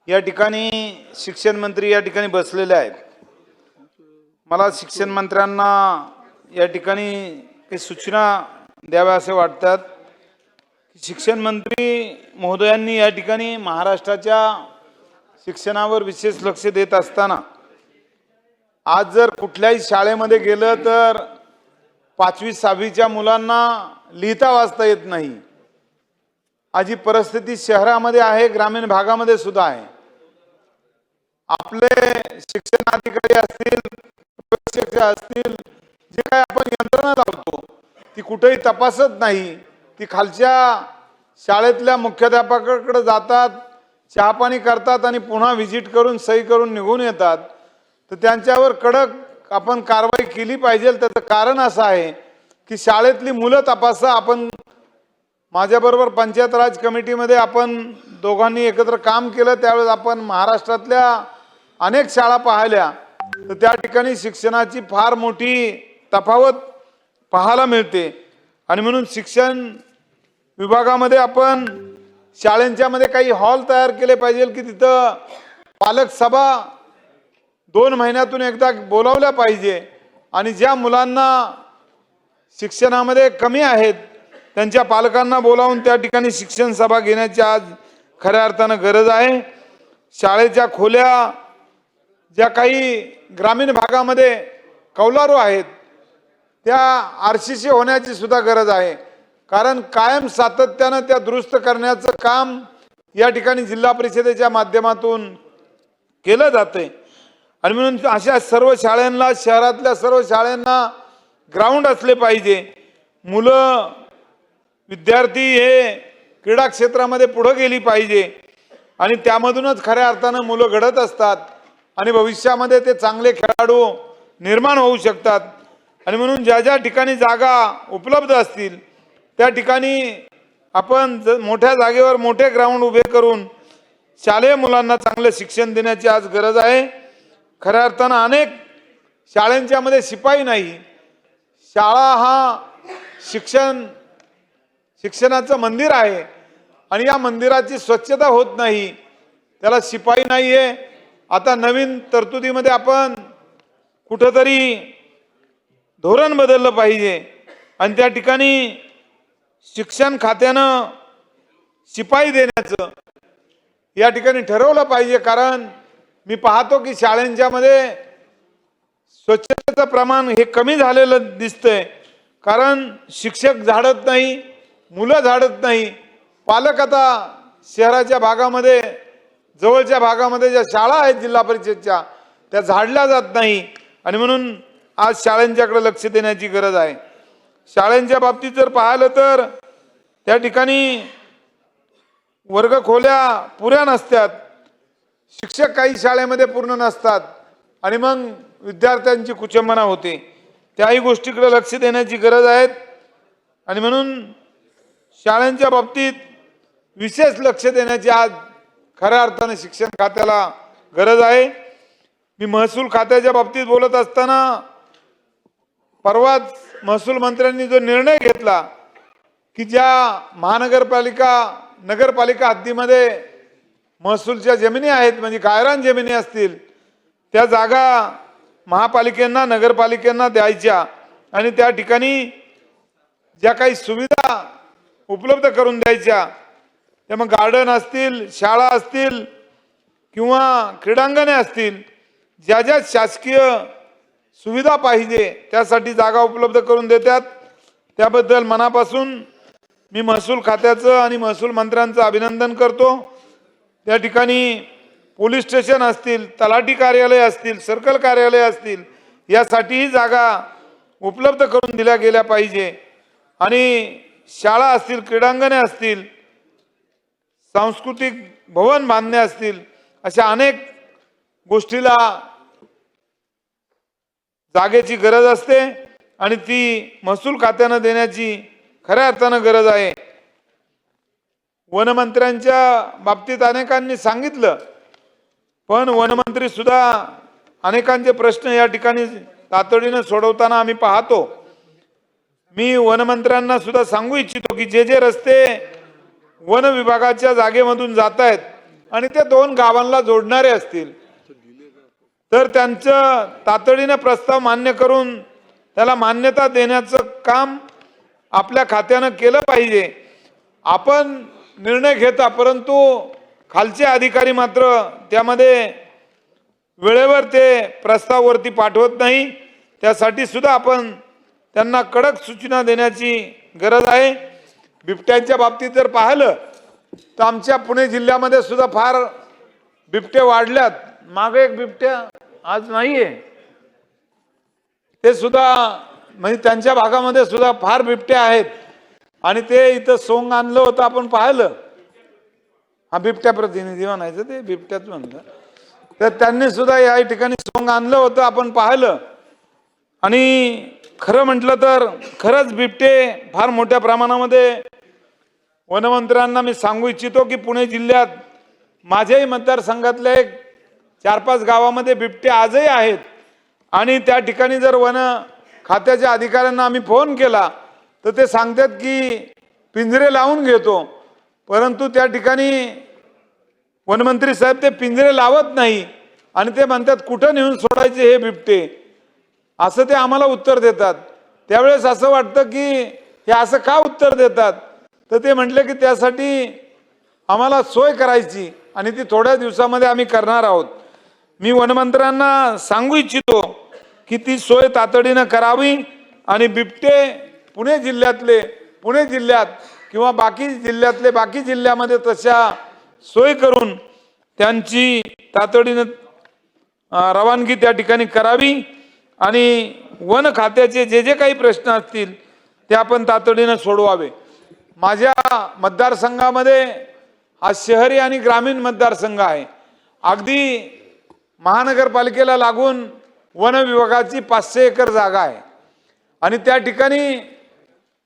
या ठिकाणी शिक्षण मंत्री या ठिकाणी बसलेले आहेत। मला शिक्षण मंत्र्यांना या ठिकाणी काही सूचना द्याव्या असे वाटतात। शिक्षण मंत्री महोदयांनी या ठिकाणी महाराष्ट्राच्या शिक्षणावर विशेष लक्ष देत असताना आज जर कुठल्याही शाळेमध्ये गेलं तर 5वी 6वीच्या मुलांना लिहिता वाचता येत नाही। आज ही परिस्थिती शहरामध्ये आहे, ग्रामीण भागामध्ये सुद्धा आहे। आपले शिक्षण अधिकारी असतील, शिक्षक असतील, जे काही आपण यंत्रणा लावतो ती कुठेही तपासत नाही। ती खालच्या शाळेतल्या मुख्याध्यापकाकडे जातात, चहापाणी करतात आणि पुन्हा व्हिजिट करून सही करून निघून येतात। तर त्यांच्यावर कडक आपण कारवाई केली पाहिजे। त्याचं कारण असं आहे की शाळेतली मुलं तपासा। आपण माझ्याबरोबर पंचायत राज कमिटीमध्ये आपण दोघांनी एकत्र काम केलं, त्यावेळेस आपण महाराष्ट्रातल्या अनेक शाळा पाहिल्या, तर त्या ठिकाणी शिक्षणाची फार मोठी तफावत पाहायला मिळते। आणि म्हणून शिक्षण विभागामध्ये आपण शाळांच्या मध्ये काही हॉल तयार केले पाहिजे की तिथं पालक सभा 2 महिन्यातून एकदा बोलावल्या पाहिजे आणि ज्या मुलांना शिक्षणामध्ये कमी आहेत त्यांच्या पालकांना बोलावून त्या ठिकाणी शिक्षण सभा घेण्याची आज खऱ्या अर्थानं गरज आहे। शाळेच्या खोल्या ज्या काही ग्रामीण भागामध्ये कौलारू आहेत त्या RCC होण्याची सुद्धा गरज आहे, कारण कायम सातत्यानं त्या दुरुस्त करण्याचं काम या ठिकाणी जिल्हा परिषदेच्या माध्यमातून केलं जाते। आणि म्हणून अशा सर्व शाळांना, शहरातल्या सर्व शाळांना ग्राउंड असले पाहिजे। मुलं विद्यार्थी हे क्रीडा क्षेत्रामध्ये पुढे गेली पाहिजे आणि त्यामधूनच खऱ्या अर्थानं मुलं घडत असतात आणि भविष्यामध्ये ते चांगले खेळाडू निर्माण होऊ शकतात। आणि म्हणून ज्या ज्या ठिकाणी जागा उपलब्ध असतील त्या ठिकाणी आपण मोठ्या जागेवर मोठे ग्राउंड उभे करून शालेय मुलांना चांगले शिक्षण देण्याची आज गरज आहे। खऱ्या अर्थानं अनेक शाळांच्या मध्ये शिपाई नाही। शाळा हा शिक्षणाचं मंदिर आहे आणि या मंदिराची स्वच्छता होत नाही, त्याला शिपाई नाहीये। आता नवीन तरतुदीमध्ये आपण कुठेतरी धोरण बदललं पाहिजे आणि त्या ठिकाणी शिक्षण खात्यानं शिपाई देण्याचं या ठिकाणी ठरवलं पाहिजे। कारण मी पाहतो की शाळांच्या मध्ये स्वच्छतेचं प्रमाण हे कमी झालेलं दिसतंय, कारण शिक्षक झाडत नाही, मुलं झाडत नाही, पालक आता शहराच्या भागामध्ये जवळच्या भागामध्ये ज्या शाळा आहेत जिल्हा परिषदच्या त्या झाडल्या जात नाही। आणि म्हणून आज शाळांच्याकडे लक्ष देण्याची गरज आहे। शाळांच्या बाबतीत जर पाहिलं तर त्या ठिकाणी वर्ग खोल्या पुऱ्या नसतात, शिक्षक काही शाळेमध्ये पूर्ण नसतात आणि मग विद्यार्थ्यांची कुचंबना होते। त्याही गोष्टीकडे लक्ष देण्याची गरज आहे। आणि म्हणून शाळांच्या बाबतीत विशेष लक्ष देण्याची आज खऱ्या अर्थाने शिक्षण खात्याला गरज आहे। मी महसूल खात्याच्या बाबतीत बोलत असताना परवाच महसूल मंत्र्यांनी जो निर्णय घेतला की ज्या महानगरपालिका नगरपालिका हद्दीमध्ये महसूलच्या जमिनी आहेत, म्हणजे गायरान जमिनी असतील, त्या जागा महापालिकेंना नगरपालिकेंना द्यायच्या आणि त्या ठिकाणी ज्या काही सुविधा उपलब्ध करून द्यायच्या, त्या मग गार्डन असतील, शाळा असतील किंवा क्रीडांगणे असतील, ज्या ज्या शासकीय सुविधा पाहिजे त्यासाठी जागा उपलब्ध करून देतात। त्याबद्दल मनापासून मी महसूल खात्याचं आणि महसूल मंत्र्यांचं अभिनंदन करतो। त्या ठिकाणी पोलीस स्टेशन असतील, तलाठी कार्यालय असतील, सर्कल कार्यालय असतील, यासाठीही जागा उपलब्ध करून दिल्या गेल्या पाहिजे। आणि शाळा असतील, क्रीडांगणे असतील, सांस्कृतिक भवन बांधणे असतील, अशा अनेक गोष्टीला जागेची गरज असते आणि ती महसूल खात्यानं देण्याची खऱ्या अर्थानं गरज आहे। वनमंत्र्यांच्या बाबतीत अनेकांनी सांगितलं, पण वनमंत्री सुद्धा अनेकांचे प्रश्न या ठिकाणी तातडीनं सोडवताना आम्ही पाहतो। मी वनमंत्र्यांना सुद्धा सांगू इच्छितो की जे जे रस्ते वन विभागाच्या जागेमधून जात आहेत आणि ते 2 गावांना जोडणारे असतील तर त्यांचं तातडीने प्रस्ताव मान्य करून त्याला मान्यता देण्याचं काम आपल्या खात्यानं केलं पाहिजे। आपण निर्णय घेता परंतु खालचे अधिकारी मात्र त्यामध्ये वेळेवर ते प्रस्तावावरती पाठवत नाही। त्यासाठी सुद्धा आपण त्यांना कडक सूचना देण्याची गरज आहे। बिबट्यांच्या बाबतीत जर पाहिलं तर आमच्या पुणे जिल्ह्यामध्ये सुद्धा फार बिबटे वाढल्यात। मागे एक बिबट्या आज नाहीये, ते सुद्धा म्हणजे त्यांच्या भागामध्ये सुद्धा फार बिबटे आहेत आणि ते इथं सोंग आणलं होतं आपण पाहिलं। हा बिबट्या प्रतिनिधी म्हणायचं, ते बिबट्याच म्हणलं, तर त्यांनी सुद्धा या ठिकाणी सोंग आणलं होतं आपण पाहिलं। आणि खरं म्हटलं तर खरंच बिबटे फार मोठ्या प्रमाणामध्ये वनमंत्र्यांना मी सांगू इच्छितो की पुणे जिल्ह्यात माझ्याही मतदारसंघातल्या एक 4-5 गावामध्ये बिबटे आजही आहेत आणि त्या ठिकाणी जर वन खात्याच्या अधिकाऱ्यांना आम्ही फोन केला तर ते सांगतात की पिंजरे लावून घेतो, परंतु त्या ठिकाणी वनमंत्री साहेब ते पिंजरे लावत नाही आणि ते म्हणतात कुठं नेऊन सोडायचे हे बिबटे, असं ते आम्हाला उत्तर देतात। त्यावेळेस असं वाटतं की हे असं का उत्तर देतात, तर ते म्हटले की त्यासाठी आम्हाला सोय करायची आणि ती थोड्या दिवसामध्ये आम्ही करणार आहोत। मी वनमंत्र्यांना सांगू इच्छितो की ती सोय तातडीनं करावी आणि बिबटे पुणे जिल्ह्यात किंवा बाकी जिल्ह्यामध्ये तशा सोय करून त्यांची तातडीनं रवानगी त्या ठिकाणी करावी आणि वन खात्याचे जे काही प्रश्न असतील ते आपण तातडीनं सोडवावे। माझ्या मतदारसंघामध्ये हा शहरी आणि ग्रामीण मतदारसंघ आहे। अगदी महानगरपालिकेला लागून वन विभागाची 500 एकर जागा आहे आणि त्या ठिकाणी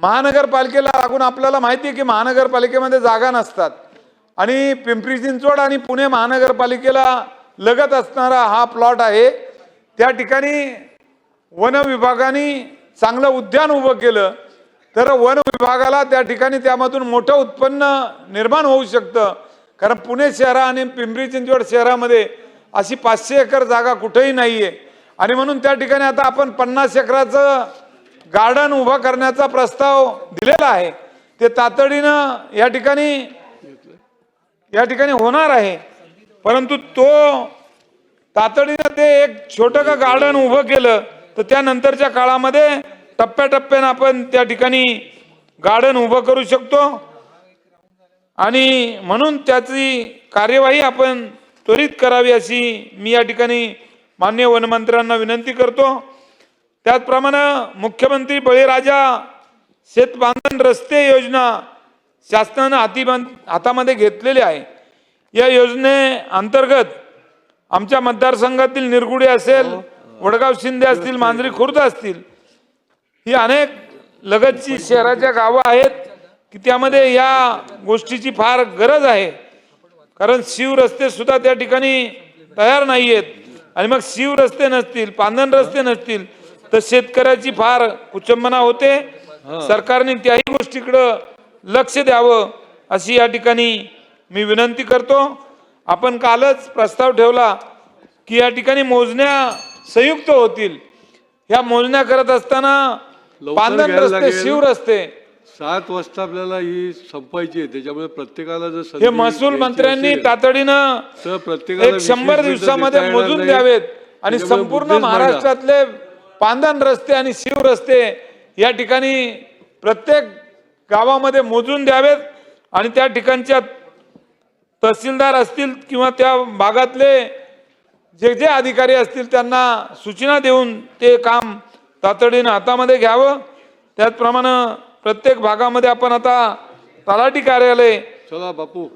महानगरपालिकेला लागून आपल्याला माहिती आहे की महानगरपालिकेमध्ये जागा नसतात आणि पिंपरी चिंचवड आणि पुणे महानगरपालिकेला लगत असणारा हा प्लॉट आहे। त्या ठिकाणी वन विभागाने चांगलं उद्यान उभं केलं तर वन विभागाला त्या ठिकाणी त्यामधून मोठं उत्पन्न निर्माण होऊ शकतं, कारण पुणे शहर आणि पिंपरी चिंचवड शहरामध्ये अशी 500 एकर जागा कुठेही नाहीये आणि म्हणून त्या ठिकाणी आता आपण 50 एकराचं गार्डन उभं करण्याचा प्रस्ताव दिलेला आहे। ते तातडीनं या ठिकाणी होणार आहे, परंतु तो तातडीनं ते एक छोटं का गार्डन उभं केलं तर त्यानंतरच्या काळामध्ये टप्प्याटप्प्यानं आपण त्या ठिकाणी गार्डन उभं करू शकतो आणि म्हणून त्याची कार्यवाही आपण त्वरित करावी अशी मी या ठिकाणी माननीय वनमंत्र्यांना विनंती करतो। त्याचप्रमाणे मुख्यमंत्री बळीराजा शेतबांधण रस्ते योजना शासनानं हातामध्ये घेतलेली आहे। या योजने अंतर्गत आमच्या मतदारसंघातील निरगुडे असेल, वडगाव शिंदे असतील, मांजरी खुर्द असतील, ही अनेक लगतची शहराच्या गावं आहेत की त्यामध्ये या गोष्टीची फार गरज आहे, कारण शिवरस्ते सुद्धा त्या ठिकाणी तयार नाहीयेत आणि मग शिवरस्ते नसतील, पांधन रस्ते नसतील तर शेतकऱ्याची फार कुचंबना होते। सरकारने त्याही गोष्टीकडे लक्ष द्यावं अशी या ठिकाणी मी विनंती करतो। आपण कालच प्रस्ताव ठेवला की या ठिकाणी मोजण्या संयुक्त होतील। ह्या मोजण्या करत असताना पांधन रस्ते, शिवरस्ते 7 वाजता आपल्याला ही संपायची आहे, त्याच्यामुळे प्रत्येकाला जर हे महसूल मंत्र्यांनी तातडीनं एक 100 दिवसामध्ये मोजून द्यावेत आणि संपूर्ण महाराष्ट्रातले पांधन रस्ते आणि शिवरस्ते या ठिकाणी प्रत्येक गावामध्ये मोजून द्यावेत आणि त्या ठिकाणच्या तहसीलदार असतील किंवा त्या भागातले जे अधिकारी असतील त्यांना सूचना देऊन ते काम तातडीनं हातामध्ये घ्यावं। त्याचप्रमाणे प्रत्येक भागामध्ये आपण आता तलाठी कार्यालय चला बापू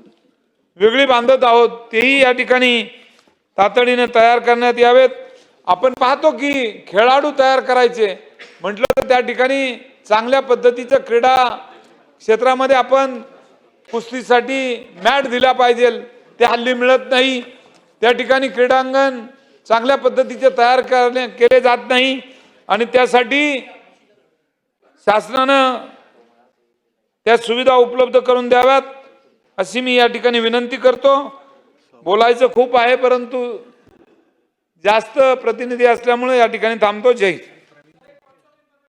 वेगळी बांधत आहोत, तेही या ठिकाणी तातडीने तयार करण्यात यावेत। आपण पाहतो की खेळाडू तयार करायचे म्हटलं तर त्या ठिकाणी चांगल्या पद्धतीचं क्रीडा क्षेत्रामध्ये आपण कुस्तीसाठी मॅट दिला पाहिजे, ते हल्ली मिळत नाही। त्या ठिकाणी क्रीडांगण चांगल्या पद्धतीचे तयार केले जात नाही आणि त्यासाठी शासनानं त्या सुविधा उपलब्ध करून द्याव्यात अशी मी या ठिकाणी विनंती करतो। बोलायचं खूप आहे, परंतु जास्त प्रतिनिधी असल्यामुळे या ठिकाणी थांबतो. जय हिंद.